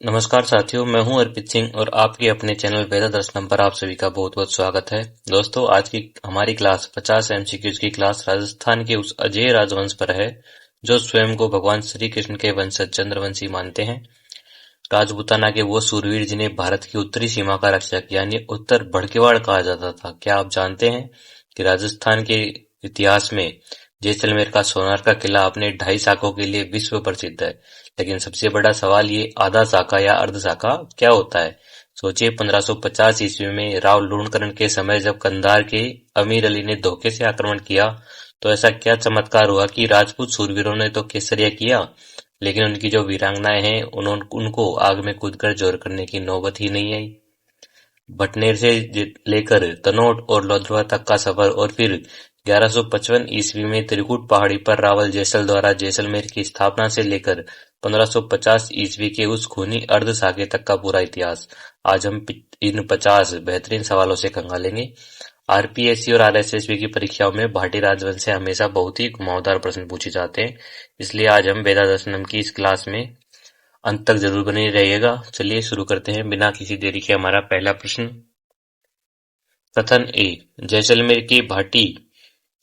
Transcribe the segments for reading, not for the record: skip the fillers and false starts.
नमस्कार साथियों, मैं हूं अर्पित सिंह और आपके अपने चैनल वेदा दर्शनम पर आप सभी का बहुत बहुत स्वागत है। दोस्तों, आज की हमारी क्लास 50 एमसीक्यूज की क्लास राजस्थान के उस अजय राजवंश पर है जो स्वयं को भगवान श्री कृष्ण के वंशज चंद्रवंशी मानते हैं। राजपूताना के वो सूरवीर जिन्हें भारत की उत्तरी सीमा का रक्षक यानी उत्तर भड़केवाड़ कहा जाता था। क्या आप जानते हैं कि राजस्थान के इतिहास में जैसलमेर का सोनार का किला अपने 2.5 साकों के लिए विश्व प्रसिद्ध है। लेकिन सबसे बड़ा सवाल ये आधा साका या अर्ध साका क्या होता है। सोचिए, 1550 ईस्वी में राव लूणकरण के समय जब कंधार के अमीर अली ने धोखे से आक्रमण किया तो ऐसा क्या चमत्कार हुआ कि राजपूत सूरवीरों ने तो केसरिया किया, लेकिन उनकी जो वीरांगनाएं हैं उनको आग में कूदकर जोर करने की नौबत ही नहीं आई। भटनेर से लेकर तनोट और लोधरवा तक का सफर और फिर 1155 ईस्वी में त्रिकुट पहाड़ी पर रावल जैसल द्वारा जैसलमेर की स्थापना से लेकर 1550 ईस्वी के उस खूनी अर्ध साके तक का पूरा इतिहास आज हम इन 50 बेहतरीन सवालों से खंगालेंगे। आरपीएससी और आरएसएसबी की परीक्षाओं में भाटी राजवंश से हमेशा बहुत ही घुमावदार प्रश्न पूछे जाते हैं, इसलिए आज हम वेदा दर्शनम की इस क्लास में अंत तक जरूर बने रहिएगा। चलिए शुरू करते हैं बिना किसी देरी के। हमारा पहला प्रश्न, कथन ए, जैसलमेर के भाटी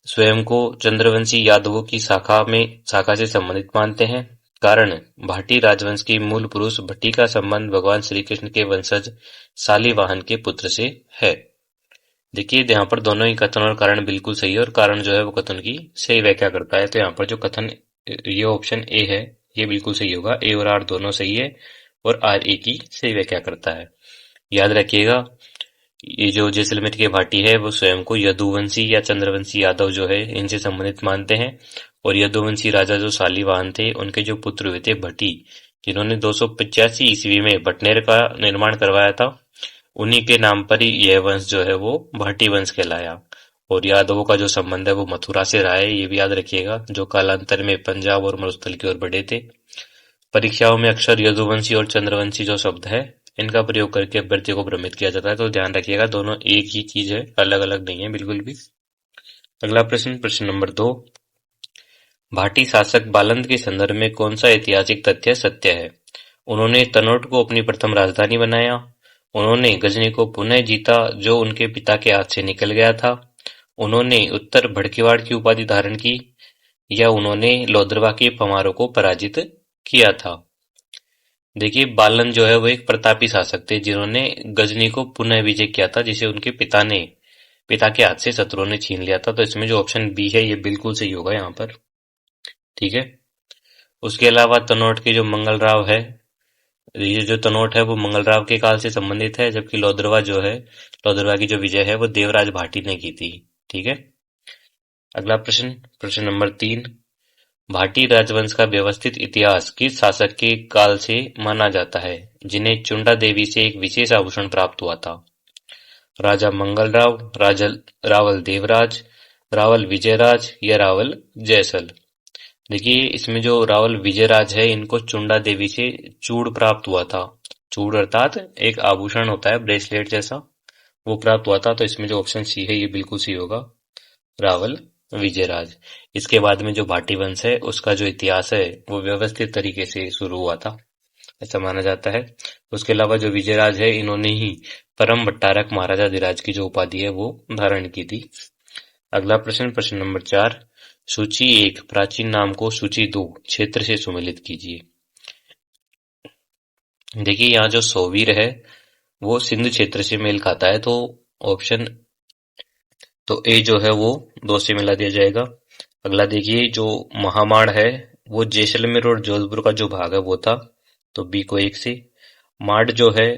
स्वयं को चंद्रवंशी यादवों की शाखा से संबंधित मानते हैं। कारण, भाटी राजवंश के मूल पुरुष भट्टी का संबंध भगवान श्री कृष्ण के वंशज शालिवाहन के पुत्र से है। देखिए, यहाँ पर दोनों ही कथन और कारण बिल्कुल सही है और कारण जो है वो कथन की सही व्याख्या करता है। तो यहाँ पर जो कथन, ये ऑप्शन ए है, ये बिल्कुल सही होगा। ए और आर दोनों सही है और आर ए की सही व्याख्या करता है। याद रखिएगा, ये जो जैसलमेर के भाटी है वो स्वयं को यदुवंशी या चंद्रवंशी यादव जो है इनसे संबंधित मानते हैं। और यदुवंशी राजा जो शालिवाहन थे उनके जो पुत्र हुए थे भट्टी, जिन्होंने 285 ईस्वी में भटनेर का निर्माण करवाया था, उन्हीं के नाम पर ही यह वंश जो है वो भाटी वंश कहलाया। और यादवों का जो संबंध है वो मथुरा से रहा है, ये भी याद रखिएगा, जो कालांतर में पंजाब और मरुस्थल की ओर बढ़े थे। परीक्षाओं में अक्सर यदुवंशी और चंद्रवंशी जो शब्द है इनका प्रयोग करके अभ्यर्थी को भ्रमित किया जाता है, तो ध्यान रखिएगा दोनों एक ही चीज है, अलग अलग नहीं है बिल्कुल भी। अगला प्रश्न, प्रश्न नंबर 2, भाटी शासक बालंद के संदर्भ में कौन सा ऐतिहासिक तथ्य सत्य है। उन्होंने तनोट को अपनी प्रथम राजधानी बनाया, उन्होंने गजनी को पुनः जीता जो उनके पिता के हाथ से निकल गया था, उन्होंने उत्तर भड़केवाड़ की उपाधि धारण की, या उन्होंने लोधरवा के पमारों को पराजित किया था। देखिए, बालन जो है वो एक प्रतापी शासक थे जिन्होंने गजनी को पुनः विजय किया था, जिसे उनके पिता के हाथ से शत्रुओं ने छीन लिया था। तो इसमें जो ऑप्शन बी है ये बिल्कुल सही होगा यहाँ पर। ठीक है। उसके अलावा तनोट के जो मंगलराव है, ये जो तनोट है वो मंगलराव के काल से संबंधित है, जबकि लोधरवा की जो विजय है वो देवराज भाटी ने की थी। ठीक है। अगला प्रश्न, प्रश्न नंबर 3, भाटी राजवंश का व्यवस्थित इतिहास किस शासक के काल से माना जाता है जिन्हें चुंडा देवी से एक विशेष आभूषण प्राप्त हुआ था। राजा मंगलराव, रावल देवराज, रावल विजयराज या रावल जयसल। देखिए, इसमें जो रावल विजयराज है इनको चुंडा देवी से चूड़ प्राप्त हुआ था। चूड़ अर्थात एक आभूषण होता है, ब्रेसलेट जैसा, वो प्राप्त हुआ था। तो इसमें जो ऑप्शन सी है ये बिल्कुल सही होगा, रावल विजयराज। इसके बाद में जो भाटी वंश है उसका जो इतिहास है वो व्यवस्थित तरीके से शुरू हुआ था, ऐसा माना जाता है। उसके अलावा जो विजयराज है इन्होंने ही परम भट्टारक महाराजा धीराज की जो उपाधि है वो धारण की थी। अगला प्रश्न, प्रश्न नंबर 4, सूची 1 प्राचीन नाम को सूची 2 क्षेत्र से सुमेलित कीजिए। देखिए, यहाँ जो सोवीर है वो सिंध क्षेत्र से मेल खाता है, तो ऑप्शन तो ए जो है वो 2 से मिला दिया जाएगा। अगला देखिए, जो महामाड़ है वो जैसलमेर और जोधपुर का जो भाग है वो था, तो बी को 1 से। माड़ जो है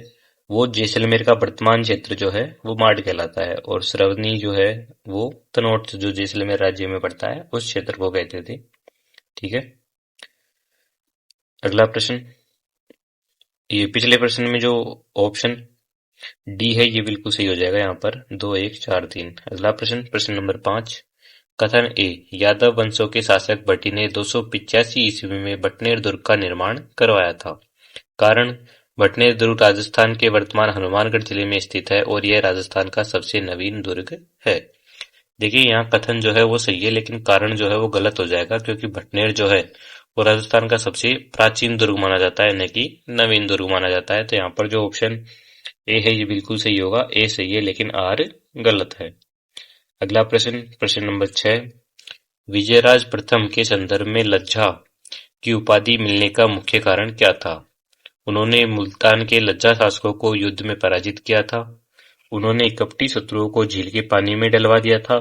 वो जैसलमेर का वर्तमान क्षेत्र जो है वो माड़ कहलाता है, और श्रवणी जो है वो तनोट जो जैसलमेर राज्य में पड़ता है उस क्षेत्र को कहते थे। ठीक है। अगला प्रश्न, ये पिछले प्रश्न में जो ऑप्शन डी है ये बिल्कुल सही हो जाएगा यहाँ पर, 2 1 4 3। अगला प्रश्न, प्रश्न नंबर 5, कथन ए, यादव वंशों के शासक भट्टी ने 285 ईस्वी में भटनेर दुर्ग का निर्माण करवाया था। कारण, भटनेर दुर्ग राजस्थान के वर्तमान हनुमानगढ़ जिले में स्थित है और यह राजस्थान का सबसे नवीन दुर्ग है। देखिए, यहाँ कथन जो है वो सही है, लेकिन कारण जो है वो गलत हो जाएगा, क्योंकि भटनेर जो है वो राजस्थान का सबसे प्राचीन दुर्ग माना जाता है, न कि नवीन दुर्ग माना जाता है। तो यहाँ पर जो ऑप्शन ए है ये बिल्कुल सही होगा, ए सही है लेकिन आर गलत है। अगला प्रश्न, प्रश्न नंबर 6, विजयराज प्रथम के संदर्भ में लज्जा की उपाधि मिलने का मुख्य कारण क्या था? उन्होंने मुल्तान के लज्जा शासकों को युद्ध में पराजित किया था, उन्होंने कपटी शत्रुओं को झील के पानी में डलवा दिया था,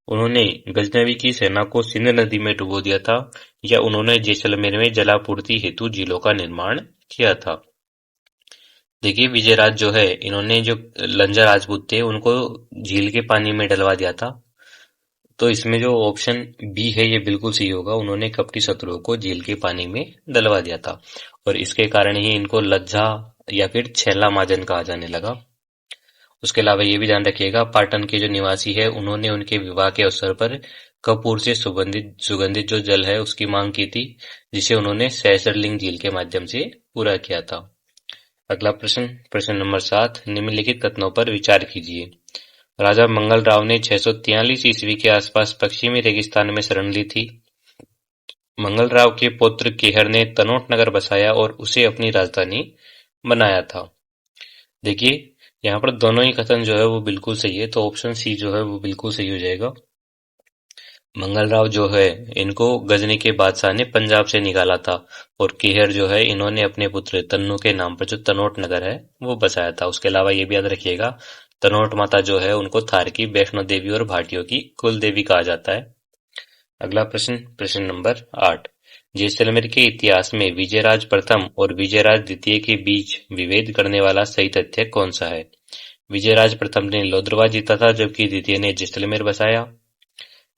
उन्होंने गजनवी की सेना को सिंध नदी में डुबो दिया था, या उन्होंने जैसलमेर में जलापूर्ति हेतु झीलों का निर्माण किया था। देखिए विजयराज जो है इन्होंने जो लंजा राजपूत थे उनको झील के पानी में डलवा दिया था। तो इसमें जो ऑप्शन बी है ये बिल्कुल सही होगा, उन्होंने कपटी शत्रुओं को झील के पानी में डलवा दिया था और इसके कारण ही इनको लज्जा या फिर छैला माजन कहा जाने लगा। उसके अलावा ये भी ध्यान रखिएगा, पाटन के जो निवासी है उन्होंने उनके विवाह के अवसर पर कपूर से सुगंधित जो जल है उसकी मांग की थी, जिसे उन्होंने सहस्त्रलिंग झील के माध्यम से पूरा किया था। अगला प्रश्न, प्रश्न नंबर 7, निम्नलिखित कथनों पर विचार कीजिए। राजा मंगल राव ने 643 ईस्वी के आसपास पश्चिमी रेगिस्तान में शरण ली थी। मंगल राव के पुत्र केहर ने तनोट नगर बसाया और उसे अपनी राजधानी बनाया था। देखिए यहाँ पर दोनों ही कथन जो है वो बिल्कुल सही है, तो ऑप्शन सी जो है वो बिल्कुल सही हो जाएगा। मंगल राव जो है इनको गजनी के बादशाह ने पंजाब से निकाला था और केहर जो है इन्होंने अपने पुत्र तन्नू के नाम पर जो तनोट नगर है वो बसाया था। उसके अलावा ये भी याद रखिएगा, तनोट माता जो है उनको थार की वैष्णो देवी और भाटियों की कुल देवी कहा जाता है। अगला प्रश्न, प्रश्न नंबर 8, जैसलमेर के इतिहास में विजयराज प्रथम और विजयराज द्वितीय के बीच विभेद करने वाला सही तथ्य कौन सा है? विजयराज प्रथम ने लोद्रवा जीता था जबकि द्वितीय ने जैसलमेर बसाया।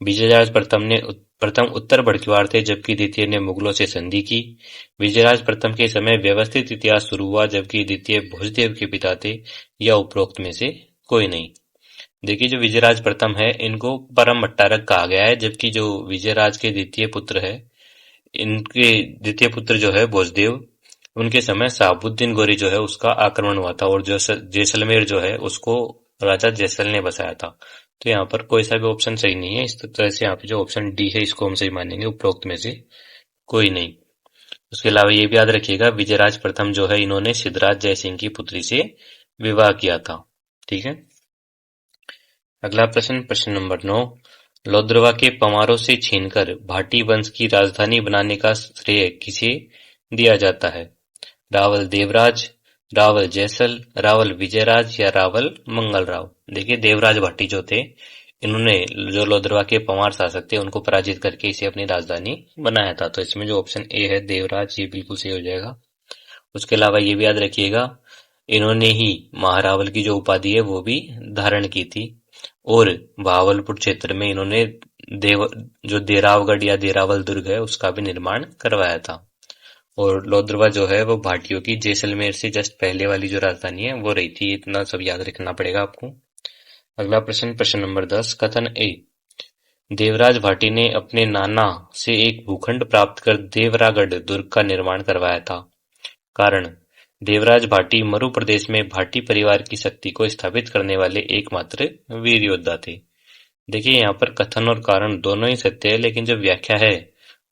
विजयराज प्रथम उत्तर बड़किवाड़ थे जबकि द्वितीय ने मुगलों से संधि की। विजयराज प्रथम के समय व्यवस्थित इतिहास शुरू हुआ जबकि द्वितीय भोजदेव के पिता थे, या उपरोक्त में से कोई नहीं। देखिए जो विजयराज प्रथम है इनको परम भट्टारक कहा गया है, जबकि जो विजयराज के द्वितीय पुत्र है इनके द्वितीय पुत्र जो है भोजदेव, उनके समय शहाबुद्दीन गोरी जो है उसका आक्रमण हुआ था और जो जैसलमेर जो है उसको राजा जैसल ने बसाया था। तो यहाँ पर कोई सा भी ऑप्शन सही नहीं है, इस तरह से यहाँ पे जो ऑप्शन डी है इसको हम सही मानेंगे, उपरोक्त में से कोई नहीं। उसके अलावा ये भी याद रखिएगा, विजयराज प्रथम जो है इन्होंने सिद्धराज जयसिंह की पुत्री से विवाह किया था। ठीक है, अगला प्रश्न, प्रश्न नंबर 9, लोद्रवा के पमारों से छीनकर भाटी वंश की राजधानी बनाने का श्रेय किसे दिया जाता है? रावल देवराज, रावल जैसल, रावल विजयराज या रावल मंगल राव? देखिए देवराज भाटी जो थे इन्होंने जो लोद्रवा के पमार शासक थे उनको पराजित करके इसे अपनी राजधानी बनाया था। तो इसमें जो ऑप्शन ए है देवराज ये बिल्कुल सही हो जाएगा। उसके अलावा ये भी याद रखिएगा, इन्होंने ही महारावल की जो उपाधि है वो भी धारण की थी और भावलपुर क्षेत्र में इन्होंने जो देरावगढ़ या देरावल दुर्ग है उसका भी निर्माण करवाया था। और लोद्रवा जो है वो भाटियों की जैसलमेर से जस्ट पहले वाली जो राजधानी है वो रही थी। इतना सब याद रखना पड़ेगा आपको। अगला प्रश्न, प्रश्न नंबर 10, कथन ए, देवराज भाटी ने अपने नाना से एक भूखंड प्राप्त कर देवरागढ़ दुर्ग का निर्माण करवाया था। कारण, देवराज भाटी मरु प्रदेश में भाटी परिवार की शक्ति को स्थापित करने वाले एकमात्र वीर योद्धा थे। देखिए यहाँ पर कथन और कारण दोनों ही सत्य है, लेकिन जो व्याख्या है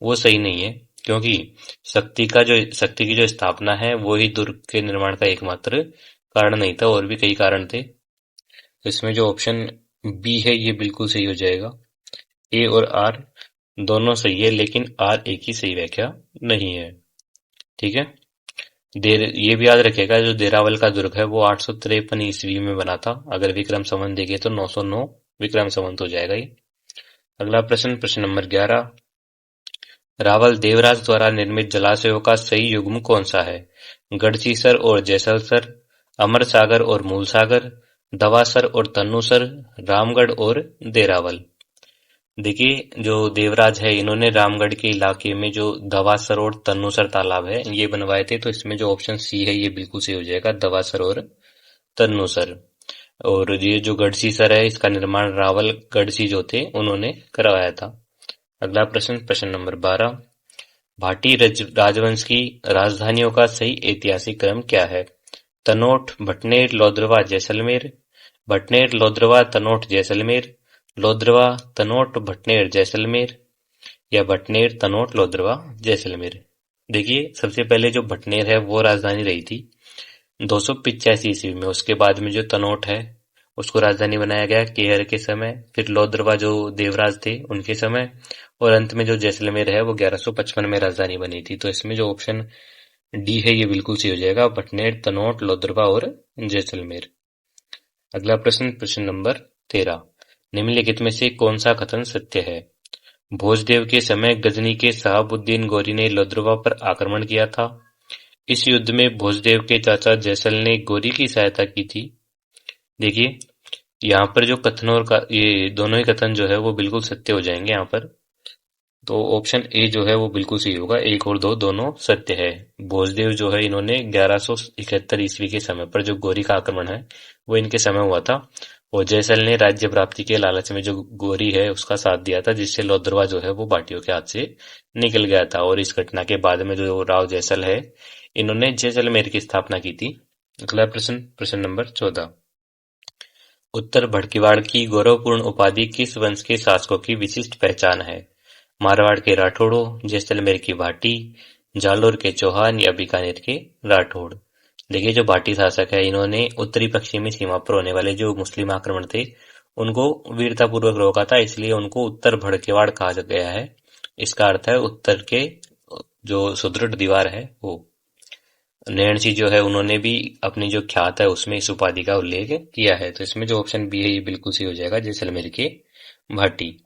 वो सही नहीं है, क्योंकि शक्ति की जो स्थापना है वो ही दुर्ग के निर्माण का एकमात्र कारण नहीं था, और भी कई कारण थे। तो इसमें जो ऑप्शन बी है ये बिल्कुल सही हो जाएगा। ए और आर दोनों सही है, लेकिन आर ए की सही व्याख्या नहीं है। ठीक है, ये भी याद रखेगा, जो देरावल का दुर्ग है वो 853 ईस्वी में बना था। अगर विक्रम संवत देखे तो 909 विक्रम संवत हो जाएगा ये। अगला प्रश्न, प्रश्न नंबर 11, रावल देवराज द्वारा निर्मित जलाशयों का सही युग्म कौन सा है? गढ़सीसर और जैसलसर, अमर सागर और मूलसागर, दवासर और तन्नूसर, रामगढ़ और देरावल? देखिए जो देवराज है इन्होंने रामगढ़ के इलाके में जो दवासर और तन्नूसर तालाब है ये बनवाए थे। तो इसमें जो ऑप्शन सी है ये बिल्कुल सही हो जाएगा, दवासर और तन्नूसर। और ये जो गढ़सीसर है इसका निर्माण रावल गढ़सी जो थे उन्होंने करवाया था। अगला प्रश्न, प्रश्न नंबर 12, भाटी राजवंश की राजधानियों का सही ऐतिहासिक क्रम क्या है? तनोट, भटनेर, लोद्रवा, जैसलमेर, भटनेर, लोद्रवा, तनोट, जैसलमेर, लोद्रवा, तनोट, भटनेर, जैसलमेर, या भटनेर, तनोट, लोदरवा, जैसलमेर। देखिए सबसे पहले जो भटनेर है वो राजधानी रही थी 285 ईस्वी में। उसके बाद में जो तनोट है उसको राजधानी बनाया गया केहर के समय, फिर लोदरवा जो देवराज थे उनके समय, और अंत में जो जैसलमेर है वो 1155 में राजधानी बनी थी। तो इसमें जो ऑप्शन डी है ये बिल्कुल सही हो जाएगा, भटनेर, तनोट, लोदरवा और जैसलमेर। अगला प्रश्न, प्रश्न नंबर 13। निम्नलिखित में से कौन सा कथन सत्य है? भोजदेव के समय गजनी के शहाबुद्दीन गौरी ने लोदरवा पर आक्रमण किया था। इस युद्ध में भोजदेव के चाचा जैसल ने गौरी की सहायता की थी। देखिए यहाँ पर जो कथन और ये दोनों ही कथन जो है वो बिल्कुल सत्य हो जाएंगे यहाँ पर। तो ऑप्शन ए जो है वो बिल्कुल सही होगा, एक और दो दोनों सत्य है। भोजदेव जो है इन्होंने 1171 ईस्वी के समय पर जो गौरी का आक्रमण है वो इनके समय हुआ था, और जयसल ने राज्य प्राप्ति के लालच में जो गौरी है उसका साथ दिया था, जिससे लोदरवा जो है वो बाटियों के हाथ से निकल गया था। और इस घटना के बाद में जो राव जयसल है इन्होंने जैसलमेर की स्थापना की थी। अगला प्रश्न, प्रश्न नंबर 14। उत्तर भड़कीवाड़ की गौरवपूर्ण उपाधि किस वंश के शासकों की विशिष्ट पहचान है? मारवाड़ के राठौड़ों, जैसलमेर की भाटी, जालोर के चौहान या बीकानेर के राठौड़। देखिए जो भाटी शासक है इन्होंने उत्तरी पश्चिमी सीमा पर होने वाले जो मुस्लिम आक्रमण थे उनको वीरतापूर्वक रोका था, इसलिए उनको उत्तर भड़केवाड़ कहा गया है। इसका अर्थ है उत्तर के जो सुदृढ़ दीवार है वो। नैण सिंह जो है उन्होंने भी अपनी जो ख्यात है उसमें इस उपाधि का उल्लेख किया है। तो इसमें जो ऑप्शन बी है ये बिल्कुल सही हो जाएगा, जैसलमेर के भाटी।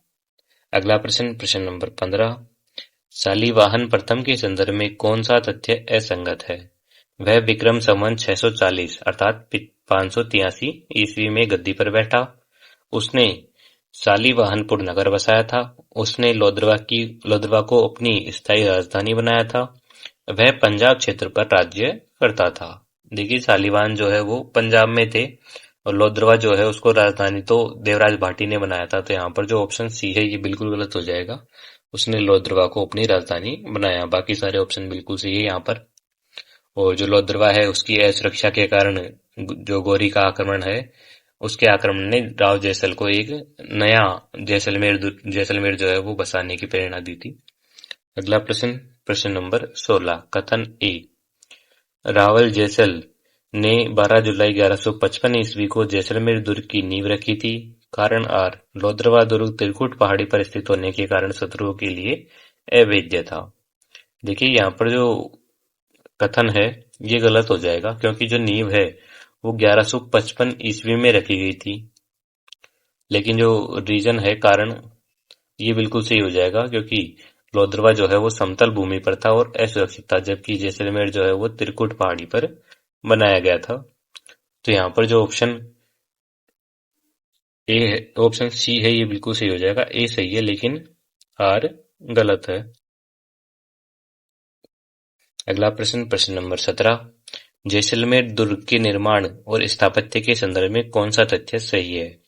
अगला प्रश्न, प्रश्न नंबर 15। शालिवाहन प्रथम के संदर्भ में कौन सा तथ्य असंगत है? वह विक्रम संवत 640 अर्थात 583 ईस्वी में गद्दी पर बैठा। उसने शालिवाहनपुर नगर बसाया था। उसने लोदरवा को अपनी स्थायी राजधानी बनाया था। वह पंजाब क्षेत्र पर राज्य करता था। देखिए शालिवाहन जो है वो पंजाब में थे, और लोदरवा जो है उसको राजधानी तो देवराज भाटी ने बनाया था। तो यहाँ पर जो ऑप्शन सी है ये बिल्कुल गलत हो जाएगा, उसने लोदरवा को अपनी राजधानी बनाया। बाकी सारे ऑप्शन बिल्कुल सही है यहाँ पर। और जो लोदरवा है उसकी असुरक्षा के कारण जो गौरी का आक्रमण है उसके आक्रमण ने राव जैसल को एक नया जैसलमेर जो है वो बसाने की प्रेरणा दी थी। अगला प्रश्न, प्रश्न नंबर 16। कथन ए। रावल जैसल ने 12 जुलाई 1155 ईस्वी को जैसलमेर दुर्ग की नींव रखी थी। कारण आर। लोदरवा दुर्ग त्रिकुट पहाड़ी पर स्थित होने के कारण शत्रुओं के लिए अवैध था। देखिए यहाँ पर जो कथन है ये गलत हो जाएगा, क्योंकि जो नींव है वो 1155 ईस्वी में रखी गई थी। लेकिन जो रीजन है, कारण, ये बिल्कुल सही हो जाएगा, क्योंकि लोदरवा जो है वो समतल भूमि पर था और असुरक्षित था, जबकि जैसलमेर जो है वो त्रिकुट पहाड़ी पर बनाया गया था। तो यहाँ पर जो ऑप्शन ए है, ऑप्शन सी है, ये बिल्कुल सही हो जाएगा। ए सही है लेकिन आर गलत है। अगला प्रश्न, प्रश्न नंबर 17। जैसलमेर दुर्ग के निर्माण और स्थापत्य के संदर्भ में कौन सा तथ्य सही है?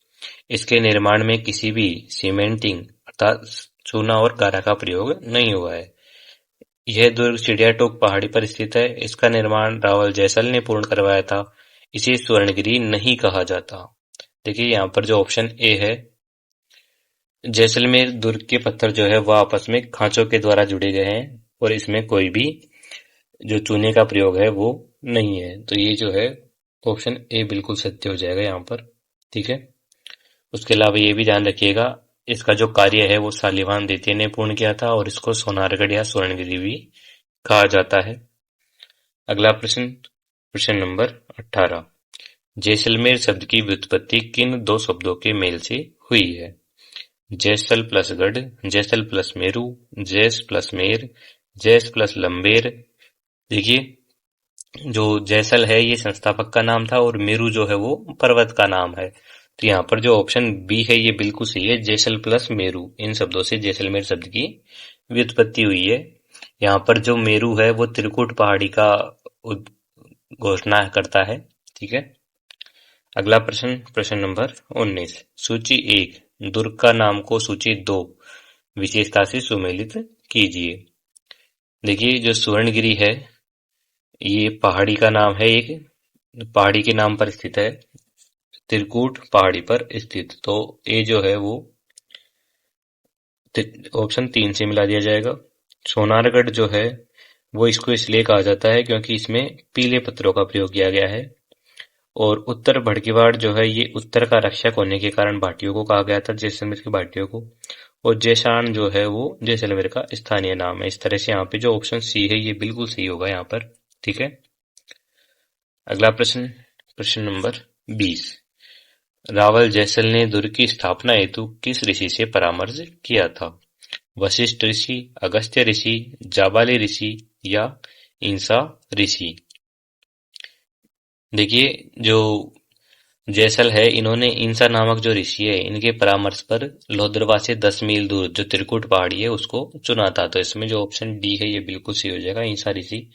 इसके निर्माण में किसी भी सीमेंटिंग अर्थात चूना और गारा का प्रयोग नहीं हुआ है। यह दुर्ग चिड़ियाटोक पहाड़ी पर स्थित है। इसका निर्माण रावल जैसल ने पूर्ण करवाया था। इसे स्वर्णगिरी नहीं कहा जाता। देखिए यहाँ पर जो ऑप्शन ए है, जैसलमेर दुर्ग के पत्थर जो है वह आपस में खांचों के द्वारा जुड़े गए हैं और इसमें कोई भी जो चूने का प्रयोग है वो नहीं है। तो ये जो है ऑप्शन ए बिल्कुल सत्य हो जाएगा यहाँ पर। ठीक है, उसके अलावा ये भी ध्यान रखिएगा इसका जो कार्य है वो शालिवाहन द्वितीय ने पूर्ण किया था, और इसको सोनारगढ़ या स्वर्णगिरी भी कहा जाता है। अगला प्रश्न, प्रश्न नंबर 18। जैसलमेर शब्द की व्युत्पत्ति किन दो शब्दों के मेल से हुई है? जैसल प्लस गढ़, जैसल प्लस मेरू, जैस प्लस मेर, जैस प्लस लंबेर। देखिए जो जैसल है ये संस्थापक का नाम था और मेरू जो है वो पर्वत का नाम है। तो यहाँ पर जो ऑप्शन बी है ये बिल्कुल सही है, जैसल प्लस मेरू, इन शब्दों से जैसलमेर शब्द की व्युत्पत्ति हुई है। यहाँ पर जो मेरू है वो त्रिकुट पहाड़ी का घोषणा करता है। ठीक है, अगला प्रश्न, प्रश्न नंबर 19। सूची 1 दुर्ग का नाम को सूची 2 विशेषता से सुमेलित कीजिए। देखिए जो स्वर्णगिरी है ये पहाड़ी का नाम है, एक पहाड़ी के नाम पर स्थित है, त्रिकुट पहाड़ी पर स्थित। तो ए जो है वो ऑप्शन 3 से मिला दिया जाएगा। सोनारगढ़ जो है वो इसको इसलिए कहा जाता है क्योंकि इसमें पीले पत्थरों का प्रयोग किया गया है। और उत्तर भड़कीवाड़ जो है ये उत्तर का रक्षक होने के कारण भाटियों को कहा गया था, जैसलमेर की भाटियों को। और जैशान जो है वो जैसलमेर का स्थानीय नाम है। इस तरह से यहाँ पे जो ऑप्शन सी है ये बिल्कुल सही होगा यहाँ पर। ठीक है, अगला प्रश्न, प्रश्न नंबर 20। रावल जैसल ने दुर्ग की स्थापना हेतु किस ऋषि से परामर्श किया था? वशिष्ठ ऋषि, अगस्त्य ऋषि, जाबाली ऋषि या इंसा ऋषि? देखिए, जो जैसल है इन्होंने इंसा नामक जो ऋषि है इनके परामर्श पर लोहद्रवा से 10 मील दूर जो त्रिकुट पहाड़ी है उसको चुना था। तो इसमें जो ऑप्शन डी है ये बिल्कुल सही हो जाएगा, इंसा ऋषि।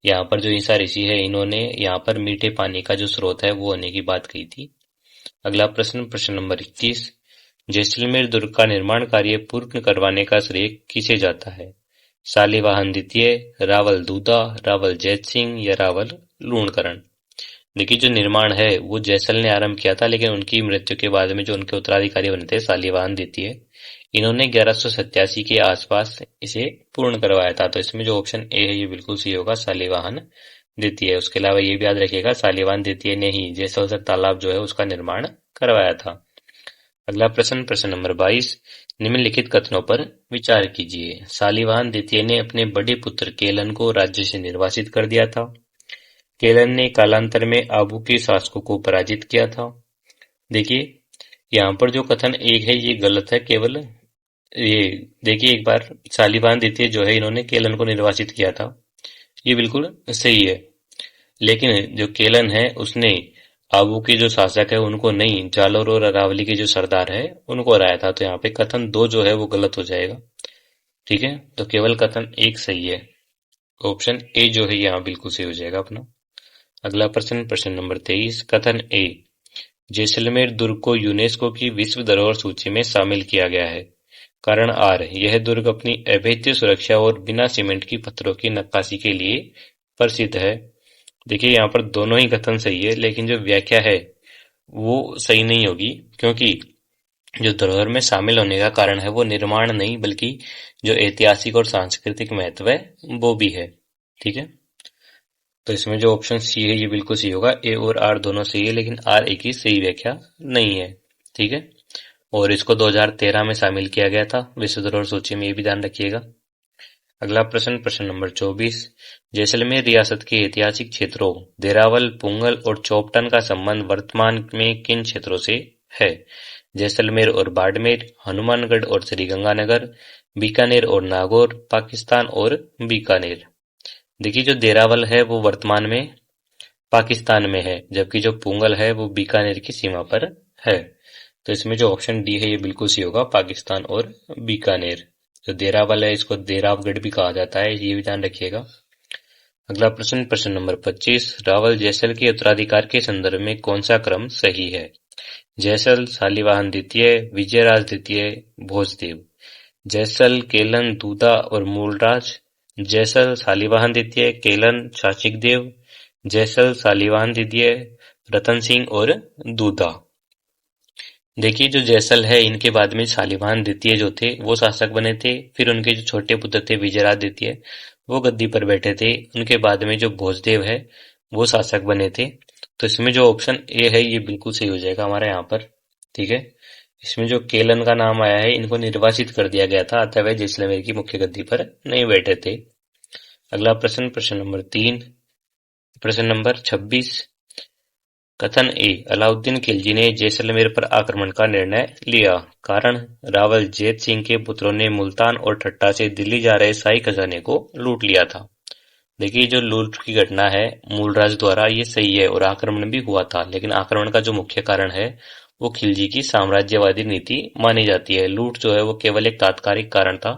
यहाँ पर जो इंसा ऋषि है इन्होंने यहाँ पर मीठे पानी का जो स्रोत है वो होने की बात कही थी। अगला प्रश्न, प्रश्न नंबर 21। जैसलमेर दुर्ग का निर्माण कार्य पूर्ण करवाने का श्रेय किसे जाता है? शालिवाहन द्वितीय, रावल दूधा, रावल जैत सिंह या रावल लूणकरण? देखिए, जो निर्माण है वो जैसल ने आरंभ किया था, लेकिन उनकी मृत्यु के बाद में जो उनके उत्तराधिकारी बने थे शालिवाहन द्वितीय, इन्होंने 1187 के आसपास इसे पूर्ण करवाया था। तो इसमें जो ऑप्शन ए है ये बिल्कुल सही होगा, शालिवाहन द्वितीय। उसके अलावा ये भी याद रखिएगा शालिवाहन द्वितीय ने ही जैसलमेर तालाब जो है उसका निर्माण करवाया था। अगला प्रश्न, प्रश्न नंबर 22। निम्नलिखित कथनों पर विचार कीजिए। शालिवाहन द्वितीय ने अपने बड़े पुत्र केलन को राज्य से निर्वासित कर दिया था। केलन ने कालांतर में आबू के शासकों को पराजित किया था। देखिए, यहाँ पर जो कथन एक है ये गलत है। केवल ये देखिए एक बार, शालिवाहन द्वितीय जो है इन्होंने केलन को निर्वासित किया था, ये बिल्कुल सही है। लेकिन जो केलन है उसने आबू के जो शासक है उनको नहीं, जालोर और अरावली के जो सरदार है उनको हराया था। तो यहाँ पे कथन 2 जो है वो गलत हो जाएगा। ठीक है, तो केवल कथन 1 सही है। ऑप्शन ए जो है यहाँ बिल्कुल सही हो जाएगा अपना। अगला प्रश्न, प्रश्न नंबर 23। कथन ए। जैसलमेर दुर्ग को यूनेस्को की विश्व धरोहर सूची में शामिल किया गया है। कारण आर। यह दुर्ग अपनी अभेद्य सुरक्षा और बिना सीमेंट की पत्थरों की नक्काशी के लिए प्रसिद्ध है। देखिए, यहाँ पर दोनों ही कथन सही है, लेकिन जो व्याख्या है वो सही नहीं होगी, क्योंकि जो धरोहर में शामिल होने का कारण है वो निर्माण नहीं बल्कि जो ऐतिहासिक और सांस्कृतिक महत्व है वो भी है। ठीक है, तो इसमें जो ऑप्शन सी है ये बिल्कुल सही होगा। ए और आर दोनों सही है, लेकिन आर ए की सही व्याख्या नहीं है। ठीक है, और इसको 2013 में शामिल किया गया था विश्व धरोहर सूची में, ये भी ध्यान रखिएगा। अगला प्रश्न, प्रश्न नंबर 24। जैसलमेर रियासत के ऐतिहासिक क्षेत्रों देरावल, पुंगल और चोपटन का संबंध वर्तमान में किन क्षेत्रों से है? जैसलमेर और बाड़मेर, हनुमानगढ़ और श्रीगंगानगर, बीकानेर और नागौर, पाकिस्तान और बीकानेर? देखिए, जो देरावल है वो वर्तमान में पाकिस्तान में है, जबकि जो पुंगल है वो बीकानेर की सीमा पर है। तो इसमें जो ऑप्शन डी है ये बिल्कुल सही होगा, पाकिस्तान और बीकानेर। जो देरावल है इसको देरावगढ़ भी कहा जाता है, ये भी ध्यान रखिएगा। अगला प्रश्न, प्रश्न नंबर 25। रावल जैसल के उत्तराधिकार के संदर्भ में कौन सा क्रम सही है? जैसल, शालिवाहन द्वितीय, विजयराज द्वितीय, भोजदेव? जैसल, केलन, दूधा और मूलराज? जैसल, शालिवाहन द्वितीय, केलन, शासिकदेव? जैसल, शालिवाहन द्वितीय, रतन सिंह और दूधा? देखिए, जो जैसल है इनके बाद में शालिवाहन द्वितीय जो थे वो शासक बने थे। फिर उनके जो छोटे पुत्र थे विजयराज द्वितीय वो गद्दी पर बैठे थे। उनके बाद में जो भोजदेव है वो शासक बने थे। तो इसमें जो ऑप्शन ए है ये बिल्कुल सही हो जाएगा हमारा यहाँ पर। ठीक है, इसमें जो केलन का नाम आया है इनको निर्वासित कर दिया गया था, अतः वे जैसलमेर की मुख्य गद्दी पर नहीं बैठे थे। अगला प्रश्न, प्रश्न नंबर 3। प्रश्न नंबर 26। कथन ए। अलाउद्दीन खिलजी ने जैसलमेर पर आक्रमण का निर्णय लिया। कारण रावल जैत सिंह के पुत्रों ने मुल्तान और ठट्टा से दिल्ली जा रहे शाही खजाने को लूट लिया था। देखिए, जो लूट की घटना है मूलराज द्वारा ये सही है और आक्रमण भी हुआ था, लेकिन आक्रमण का जो मुख्य कारण है वो खिलजी की साम्राज्यवादी नीति मानी जाती है। लूट जो है वो केवल एक तात्कालिक कारण था,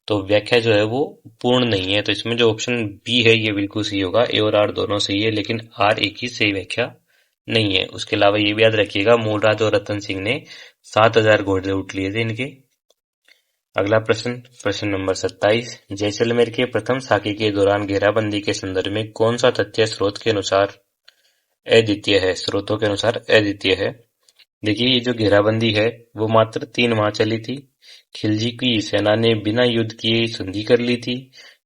तो व्याख्या जो है वो पूर्ण नहीं है। तो इसमें जो ऑप्शन बी है ये बिल्कुल सही होगा। ए और आर दोनों सही है, लेकिन आर एक ही सही व्याख्या नहीं है। उसके अलावा ये भी याद रखिएगा, मूलराज और रतन सिंह ने 7000 घोड़े लूट लिए थे इनके। अगला प्रश्न, प्रश्न नंबर 27। जैसलमेर के प्रथम साके के दौरान घेराबंदी के संदर्भ में कौन सा तथ्य स्रोत के अनुसार अद्वितीय है? स्रोतों के अनुसार अद्वितीय है। देखिए, ये जो घेराबंदी है वो मात्र 3 माह चली थी। खिलजी की सेना ने बिना युद्ध किए संधि कर ली थी।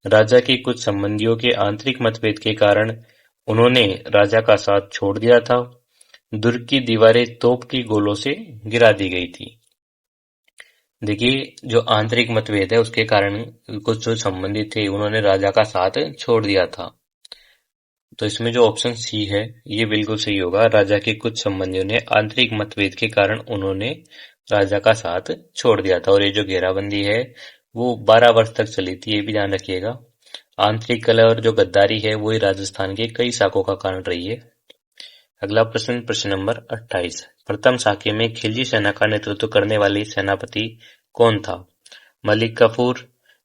राजा के कुछ संबंधियों के आंतरिक मतभेद के कारण उन्होंने राजा का साथ छोड़ दिया था। दुर्ग की दीवारें तोप की गोलों से गिरा दी गई थी। देखिए, जो आंतरिक मतभेद है उसके कारण कुछ जो संबंधी थे उन्होंने राजा का साथ छोड़ दिया था। तो इसमें जो ऑप्शन सी है ये बिल्कुल सही होगा। राजा के कुछ संबंधियों ने आंतरिक मतभेद के कारण उन्होंने राजा का साथ छोड़ दिया था। और ये जो घेराबंदी है वो 12 वर्ष तक चली थी, ये भी ध्यान रखिएगा। आंतरिक कलह और जो गद्दारी है वो ही राजस्थान के कई साकों का कारण रही है। अगला प्रश्न, प्रश्न नंबर 28। प्रथम साके में खिलजी सेना का नेतृत्व करने वाले सेनापति कौन था? मलिक काफूर,